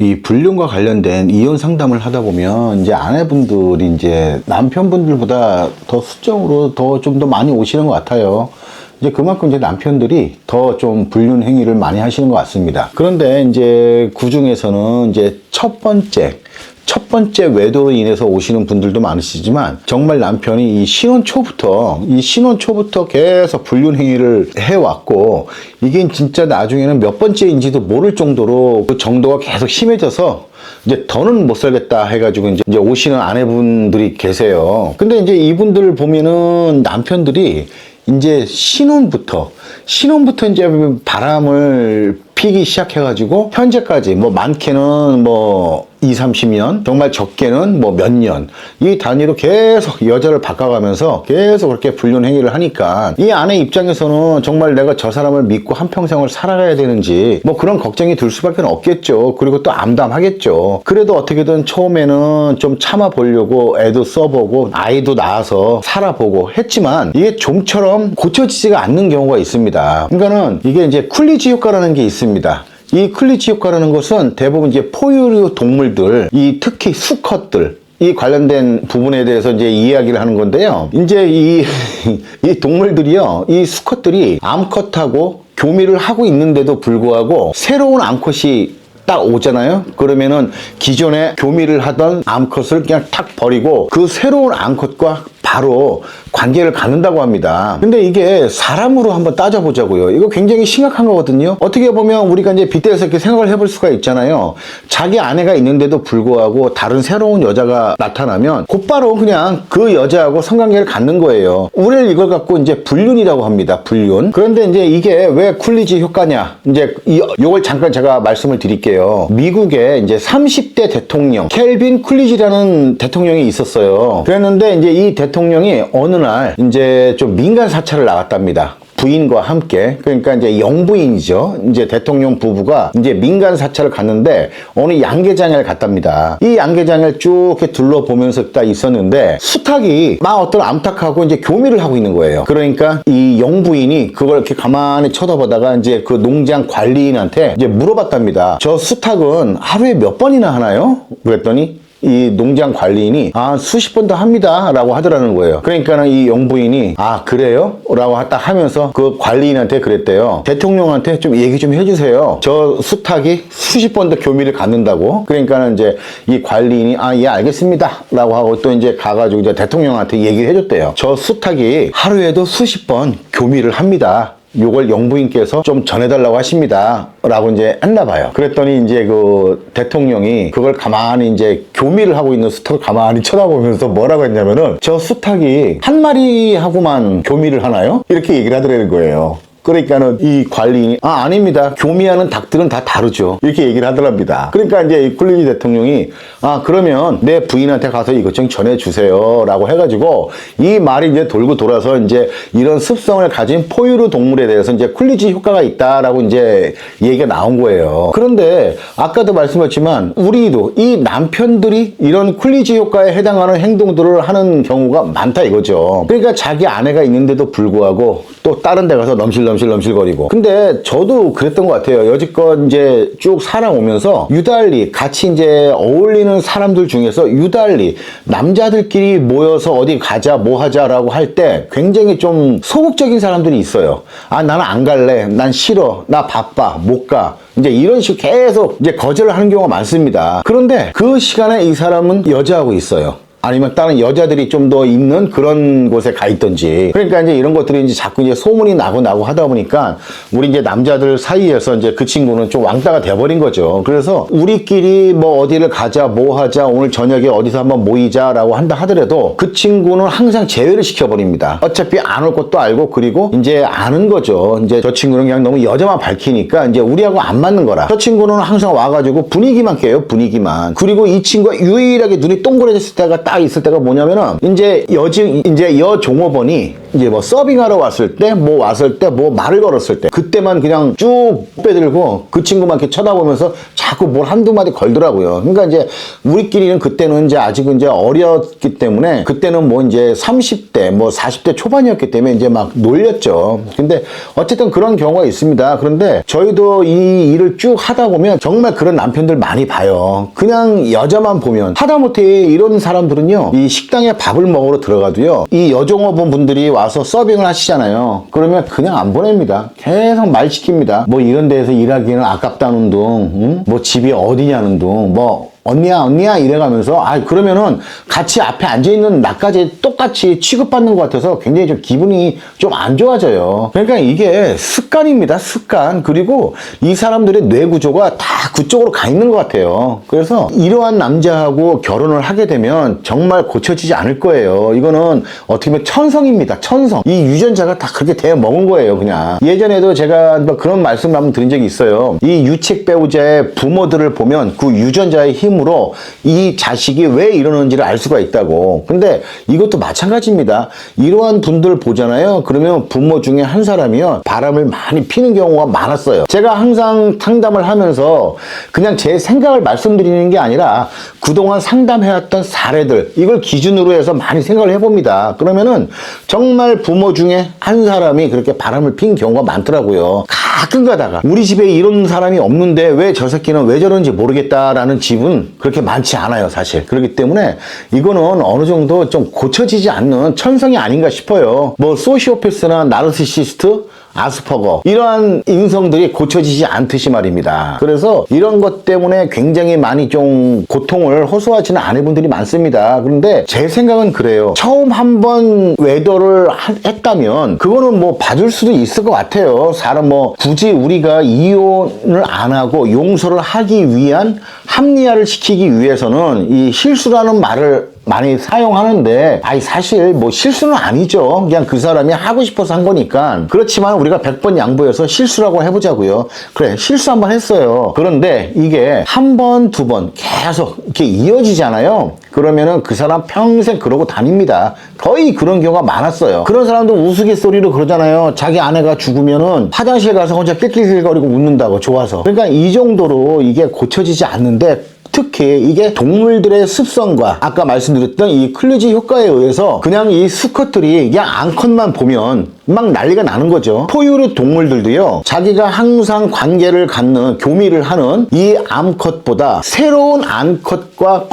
이 불륜과 관련된 이혼 상담을 하다 보면 이제 아내분들이 이제 남편분들보다 더 수적으로 좀 더 많이 오시는 것 같아요. 이제 그만큼 이제 남편들이 더 좀 불륜 행위를 많이 하시는 것 같습니다. 그런데 이제 그 중에서는 이제 첫 번째 외도로 인해서 오시는 분들도 많으시지만, 정말 남편이 이 신혼 초부터 계속 불륜 행위를 해왔고, 이게 진짜 나중에는 몇 번째인지도 모를 정도로 그 정도가 계속 심해져서 이제 더는 못 살겠다 해가지고 이제 오시는 아내분들이 계세요. 근데 이제 이분들 보면은 남편들이 이제 신혼부터 이제 바람을 피기 시작해가지고 현재까지 뭐 많게는 뭐 20-30년, 정말 적게는 뭐 몇 년, 이 단위로 계속 여자를 바꿔가면서 계속 그렇게 불륜 행위를 하니까 이 아내 입장에서는 정말 내가 저 사람을 믿고 한평생을 살아가야 되는지 뭐 그런 걱정이 들 수밖에 없겠죠. 그리고 또 암담하겠죠. 그래도 어떻게든 처음에는 좀 참아보려고 애도 써보고 아이도 낳아서 살아보고 했지만 이게 좀처럼 고쳐지지가 않는 경우가 있습니다. 그러니까는 이게 이제 쿨리지 효과라는 게 있습니다. 이 쿨리지 효과라는 것은 대부분 이제 포유류 동물들, 이 특히 수컷들, 이 관련된 부분에 대해서 이제 이야기를 하는 건데요. 이제 이 동물들이요, 이 수컷들이 암컷하고 교미를 하고 있는데도 불구하고 새로운 암컷이 딱 오잖아요. 그러면은 기존에 교미를 하던 암컷을 그냥 탁 버리고 그 새로운 암컷과 바로 관계를 갖는다고 합니다. 근데 이게 사람으로 한번 따져보자고요. 이거 굉장히 심각한 거거든요. 어떻게 보면 우리가 이제 빗대서 이렇게 생각을 해볼 수가 있잖아요. 자기 아내가 있는데도 불구하고 다른 새로운 여자가 나타나면 곧바로 그냥 그 여자하고 성관계를 갖는 거예요. 우리는 이걸 갖고 이제 불륜이라고 합니다. 불륜. 그런데 이제 이게 왜 쿨리지 효과냐? 이제 요걸 잠깐 제가 말씀을 드릴게요. 미국에 이제 30대 대통령 켈빈 쿨리지라는 대통령이 있었어요. 그랬는데 이제 이 대통령이 어느 날 이제 좀 민간 사찰을 나갔답니다. 부인과 함께. 그러니까 이제 영부인이죠. 이제 대통령 부부가 이제 민간 사찰을 갔는데 어느 양계장을 갔답니다. 이 양계장을 쭉 이렇게 둘러보면서 딱 있었는데 수탉이 막 어떤 암탉하고 이제 교미를 하고 있는 거예요. 그러니까 이 영부인이 그걸 이렇게 가만히 쳐다보다가 이제 그 농장 관리인한테 이제 물어봤답니다. 저 수탉은 하루에 몇 번이나 하나요? 그랬더니 이 농장 관리인이 수십 번도 합니다 라고 하더라는 거예요. 그러니까는 이 영부인이 그래요? 라고 딱 하면서 그 관리인한테 그랬대요. 대통령한테 좀 얘기 좀 해주세요. 저 수탉이 수십 번도 교미를 갖는다고. 그러니까는 이제 이 관리인이 예 알겠습니다 라고 하고 또 이제 가가지고 이제 대통령한테 얘기를 해줬대요. 저 수탉이 하루에도 수십 번 교미를 합니다. 요걸 영부인께서 좀 전해달라고 하십니다 라고 이제 했나 봐요. 그랬더니 이제 그 대통령이 그걸 가만히 이제 교미를 하고 있는 수탉을 가만히 쳐다보면서 뭐라고 했냐면은 저 수탉이 한 마리하고만 교미를 하나요? 이렇게 얘기를 하더라는 거예요. 그러니까는 이 관리인이 아닙니다. 교미하는 닭들은 다 다르죠. 이렇게 얘기를 하더랍니다. 그러니까 이제 이 쿨리지 대통령이 그러면 내 부인한테 가서 이것 좀 전해주세요 라고 해가지고 이 말이 이제 돌고 돌아서 이제 이런 습성을 가진 포유류 동물에 대해서 이제 쿨리지 효과가 있다라고 이제 얘기가 나온 거예요. 그런데 아까도 말씀하셨지만 우리도 이 남편들이 이런 쿨리지 효과에 해당하는 행동들을 하는 경우가 많다 이거죠. 그러니까 자기 아내가 있는데도 불구하고 또 다른 데 가서 넘실거리고. 근데 저도 그랬던 것 같아요. 여지껏 이제 쭉 살아오면서 유달리 같이 이제 어울리는 사람들 중에서 유달리 남자들끼리 모여서 어디 가자 뭐 하자라고 할 때 굉장히 좀 소극적인 사람들이 있어요. 나는 안 갈래. 난 싫어. 나 바빠. 못 가. 이제 이런 식으로 계속 이제 거절을 하는 경우가 많습니다. 그런데 그 시간에 이 사람은 여자하고 있어요. 아니면 다른 여자들이 좀 더 있는 그런 곳에 가 있던지. 그러니까 이제 이런 것들이 이제 자꾸 이제 소문이 나고 하다 보니까 우리 이제 남자들 사이에서 이제 그 친구는 좀 왕따가 돼버린 거죠. 그래서 우리끼리 뭐 어디를 가자, 뭐 하자, 오늘 저녁에 어디서 한번 모이자라고 한다 하더라도 그 친구는 항상 제외를 시켜버립니다. 어차피 안 올 것도 알고, 그리고 이제 아는 거죠. 이제 저 친구는 그냥 너무 여자만 밝히니까 이제 우리하고 안 맞는 거라. 저 친구는 항상 와가지고 분위기만 깨요, 분위기만. 그리고 이 친구가 유일하게 눈이 동그래졌을 때가 딱 있을 때가 뭐냐면은 이제 여종업원이 이제 뭐 서빙하러 왔을 때 뭐 말을 걸었을 때 그때만 그냥 쭉 빼들고 그 친구만 이렇게 쳐다보면서 자꾸 뭘 한두 마디 걸더라고요. 그러니까 이제 우리끼리는 그때는 이제 아직은 이제 어렸기 때문에 그때는 뭐 이제 30대 뭐 40대 초반이었기 때문에 이제 막 놀렸죠. 근데 어쨌든 그런 경우가 있습니다. 그런데 저희도 이 일을 쭉 하다 보면 정말 그런 남편들 많이 봐요. 그냥 여자만 보면 하다못해 이런 사람들은요, 이 식당에 밥을 먹으러 들어가도요, 이 여종업원 분들이 와서 서빙을 하시잖아요. 그러면 그냥 안 보냅니다. 계속 말 시킵니다. 뭐 이런 데에서 일하기는 아깝다는 둥, 응? 뭐 집이 어디냐는 둥, 뭐 언니야 이래가면서 그러면은 같이 앞에 앉아있는 나까지 똑같이 취급받는 것 같아서 굉장히 좀 기분이 좀 안 좋아져요. 그러니까 이게 습관입니다. 습관. 그리고 이 사람들의 뇌 구조가 다 그쪽으로 가 있는 것 같아요. 그래서 이러한 남자하고 결혼을 하게 되면 정말 고쳐지지 않을 거예요. 이거는 어떻게 보면 천성입니다. 천성. 이 유전자가 다 그렇게 되어 먹은 거예요. 그냥 예전에도 제가 뭐 그런 말씀을 한번 드린 적이 있어요. 이 유책 배우자의 부모들을 보면 그 유전자의 힘으로 이 자식이 왜 이러는지를 알 수가 있다고. 근데 이것도 마찬가지입니다. 이러한 분들 보잖아요. 그러면 부모 중에 한 사람이요, 바람을 많이 피는 경우가 많았어요. 제가 항상 상담을 하면서 그냥 제 생각을 말씀드리는 게 아니라 그동안 상담해왔던 사례들, 이걸 기준으로 해서 많이 생각을 해봅니다. 그러면은 정말 부모 중에 한 사람이 그렇게 바람을 핀 경우가 많더라고요. 가끔 가다가 우리 집에 이런 사람이 없는데 왜 저 새끼는 왜 저런지 모르겠다라는 집은 그렇게 많지 않아요, 사실. 그렇기 때문에 이거는 어느 정도 좀 고쳐지지 않는 천성이 아닌가 싶어요. 뭐 소시오패스나 나르시시스트, 아스퍼거, 이러한 인성들이 고쳐지지 않듯이 말입니다. 그래서 이런 것 때문에 굉장히 많이 좀 고통을 호소하시는 아내분들이 많습니다. 그런데 제 생각은 그래요. 처음 한번 외도를 했다면 그거는 뭐 봐줄 수도 있을 것 같아요. 사람 뭐 굳이 우리가 이혼을 안 하고 용서를 하기 위한 합리화를 시키기 위해서는 이 실수라는 말을 많이 사용하는데 사실 뭐 실수는 아니죠. 그냥 그 사람이 하고 싶어서 한 거니까. 그렇지만 우리가 100번 양보해서 실수라고 해보자고요. 그래, 실수 한번 했어요. 그런데 이게 한 번, 두 번 계속 이렇게 이어지잖아요. 그러면은 그 사람 평생 그러고 다닙니다. 거의 그런 경우가 많았어요. 그런 사람도 우스갯소리로 그러잖아요. 자기 아내가 죽으면은 화장실 가서 혼자 낄낄낄거리고 웃는다고, 좋아서. 그러니까 이 정도로 이게 고쳐지지 않는데, 특히 이게 동물들의 습성과 아까 말씀드렸던 이 클루지 효과에 의해서 그냥 이 수컷들이 그냥 암컷만 보면 막 난리가 나는 거죠. 포유류 동물들도요, 자기가 항상 관계를 갖는, 교미를 하는 이 암컷보다 새로운 암컷과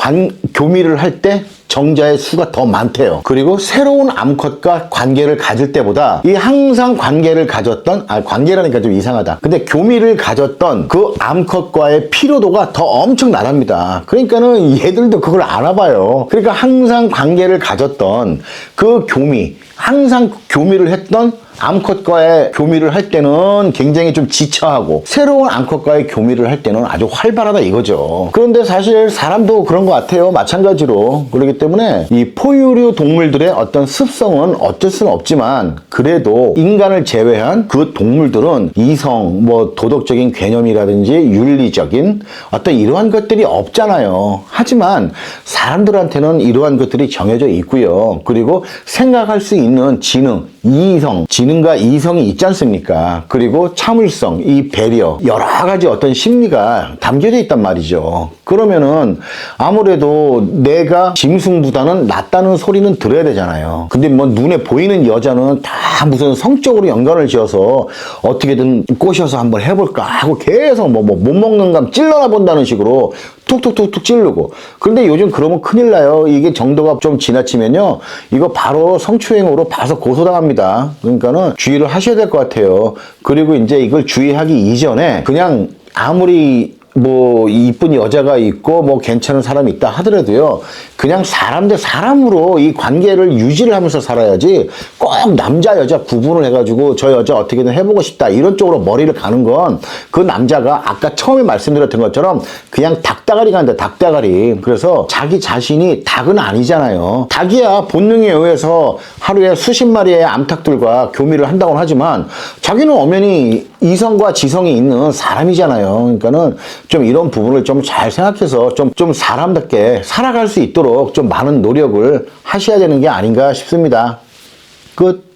교미를 할 때 정자의 수가 더 많대요. 그리고 새로운 암컷과 관계를 가질 때보다 이 항상 관계를 가졌던, 관계라니까 좀 이상하다. 근데 교미를 가졌던 그 암컷과의 피로도가 더 엄청나답니다. 그러니까는 얘들도 그걸 알아봐요. 그러니까 항상 관계를 가졌던 그 교미, 항상 교미를 했던 암컷과의 교미를 할 때는 굉장히 좀 지쳐하고 새로운 암컷과의 교미를 할 때는 아주 활발하다 이거죠. 그런데 사실 사람도 그런 것 같아요. 마찬가지로. 그렇기 때문에 이 포유류 동물들의 어떤 습성은 어쩔 수는 없지만 그래도 인간을 제외한 그 동물들은 이성, 뭐 도덕적인 개념이라든지 윤리적인 어떤 이러한 것들이 없잖아요. 하지만 사람들한테는 이러한 것들이 정해져 있고요. 그리고 생각할 수 있는 지능, 이성, 지능과 이성이 있지 않습니까? 그리고 참을성, 이 배려, 여러 가지 어떤 심리가 담겨져 있단 말이죠. 그러면은 아무래도 내가 짐승보다는 낫다는 소리는 들어야 되잖아요. 근데 뭐 눈에 보이는 여자는 다 무슨 성적으로 연관을 지어서 어떻게든 꼬셔서 한번 해볼까 하고 계속 못 먹는 감 찔러나 본다는 식으로 툭툭툭툭 찌르고. 그런데 요즘 그러면 큰일 나요. 이게 정도가 좀 지나치면요, 이거 바로 성추행으로 봐서 고소당합니다. 그러니까는 주의를 하셔야 될 것 같아요. 그리고 이제 이걸 주의하기 이전에 그냥 아무리 뭐 이쁜 여자가 있고 뭐 괜찮은 사람이 있다 하더라도요, 그냥 사람 대 사람으로 이 관계를 유지를 하면서 살아야지 꼭 남자 여자 구분을 해가지고 저 여자 어떻게든 해보고 싶다 이런 쪽으로 머리를 가는 건 그 남자가 아까 처음에 말씀드렸던 것처럼 그냥 닭다가리 간다, 닭다가리. 그래서 자기 자신이 닭은 아니잖아요. 닭이야 본능에 의해서 하루에 수십 마리의 암탉들과 교미를 한다고는 하지만 자기는 엄연히 이성과 지성이 있는 사람이잖아요. 그러니까는 좀 이런 부분을 좀 잘 생각해서 좀 사람답게 살아갈 수 있도록 좀 많은 노력을 하셔야 되는 게 아닌가 싶습니다. 끝.